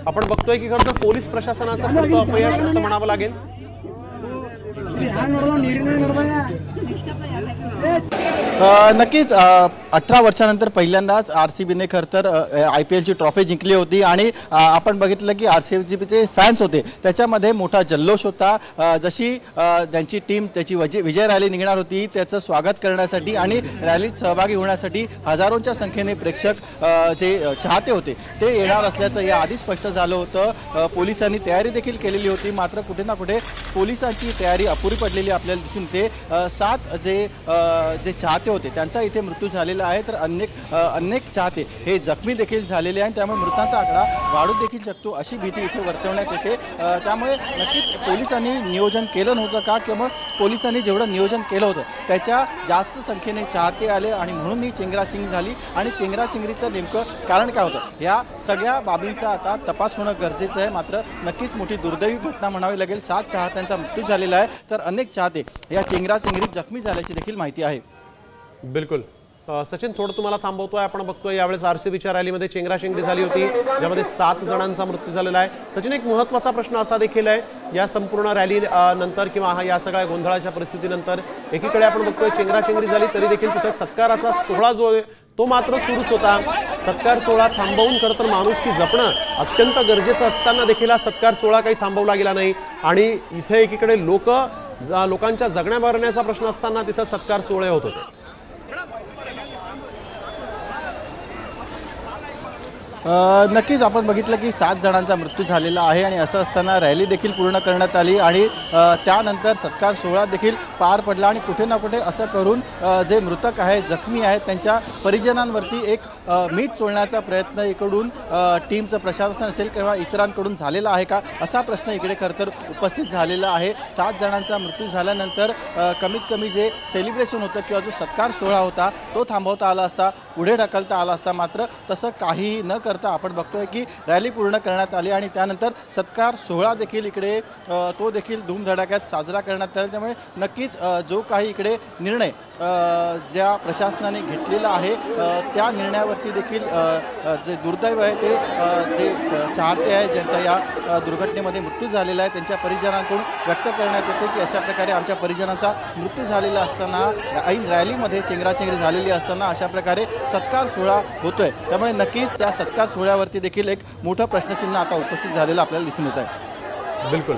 आपण बघतोय की खरं तर पोलीस प्रशासनाचं मोठं अपयश असं म्हणावं लागेल। नक्कीच 18 वर्षानंतर पहिल्यांदाच आरसीबीने खरं तर IPLची ट्रॉफी जिंकली होती आणि आपण बघितलं की आरसीबीचे फॅन्स होते त्याच्यामध्ये मोठा जल्लोष होता। जशी त्यांची टीम त्याची विजय रॅली निघणार होती त्याचं स्वागत करण्यासाठी आणि रॅलीत सहभागी होण्यासाठी हजारोंच्या संख्येने प्रेक्षक जे चाहते होते ते येणार असल्याचं याआधी स्पष्ट झालं होतं। पोलिसांनी तयारी देखील केलेली होती, मात्र कुठे ना कुठे पोलिसांची तयारी अपुरी पडलेली आपल्याला दिसून येते। 7 जे चाहते होते त्यांचा इथे मृत्यू झालेला आहे, तर अनेक चाहते हे जखमी देखील झालेले आणि त्यामुळे मृतांचा आकडा वाढू देखील शकतो अशी भीती इथे वर्तवण्यात येते। त्यामुळे नक्कीच पोलिसांनी नियोजन केलं नव्हतं का, किंवा पोलिसांनी जेवढं नियोजन केलं होतं त्याच्या जास्त संख्येने चाहते आले आणि म्हणून ही चेंगराचेंगरी झाली। आणि चेंगराचेंगरीचं नेमकं कारण काय होतं या सगळ्या बाबींचा आता तपास होणं गरजेचं आहे। मात्र नक्कीच मोठी दुर्दैवी घटना म्हणावी लागेल। 7 चाहत्यांचा मृत्यू झालेला आहे, तर अनेक चाहते या चेंगराचेंगरीत जखमी झाल्याची देखील माहिती आहे। बिल्कुल सचिन, थोडं तुम्हाला थांबवतोय। आपण बघतोय यावेळेस आरसीबीच्या रॅलीमध्ये चेंगराचेंगरी झाली होती ज्यामध्ये 7 जणांचा मृत्यू झालेला आहे। सचिन, एक महत्त्वाचा प्रश्न असा देखील आहे या संपूर्ण रॅली नंतर किंवा या सगळ्या गोंधळाच्या परिस्थितीनंतर एकीकडे आपण बघतोय चेंगराचेंगरी झाली तरी देखील तिथे सत्काराचा सोहळा जो आहे तो मात्र सुरूच होता। सत्कार सोहळा थांबवून खरं तर माणुसकी जपणं अत्यंत गरजेचं असताना देखील हा सत्कार सोहळा काही थांबवला गेला नाही आणि इथे एकीकडे लोकांच्या जगण्या मरण्याचा प्रश्न असताना तिथे सत्कार सोहळे होत होते। नक्कीच आपण बघितलं की 7 जणांचा मृत्यू झालेला आहे आणि असं असताना रॅली देखील पूर्ण करण्यात आली आणि त्यानंतर सत्कार सोहळा देखील पार पडला आणि कुठे ना कुठे असं करून जे मृतक आहेत जखमी आहेत त्यांच्या परिजनांवरती एक मीठ चोळण्याचा प्रयत्न इकडून टीमचं प्रशासन असेल किंवा इतरांकडून झालेला आहे का असा प्रश्न इकडे खरं तर उपस्थित झालेला आहे। 7 जणांचा मृत्यू झाल्यानंतर कमीत कमी जे सेलिब्रेशन होतं किंवा जो सत्कार सोहळा होता तो थांबवता आला असता, पुढे ढकलता आला असता, मात्र तसं काहीही न करता आपण बघतोय की रॅली पूर्ण करण्यात आली आणि त्यानंतर सत्कार सोहळा देखील इकडे तो देखील धूमधडाक्यात साजरा करण्यात आला। त्यामुळे नक्कीच जो काही इकडे निर्णय ज्या प्रशासनाने घेतलेला आहे त्या निर्णयावरती देखील जे दुर्दैव आहे ते जे चाहते आहे ज्यांचा या दुर्घटनेमध्ये मृत्यू झालेला आहे त्यांच्या परिजनांकडून व्यक्त करण्यात येते की अशा प्रकारे आमच्या परिजनांचा मृत्यू झालेला असताना ऐन रॅलीमध्ये चेंगराचेंगरी झालेली असताना अशा प्रकारे सत्कार सोहळा होतोय। त्यामुळे नक्कीच त्या सत्कार सोहळ्यावरती देखील एक मोठं प्रश्नचिन्ह आता उपस्थित झालेलं आपल्याला दिसून येत आहे। बिल्कुल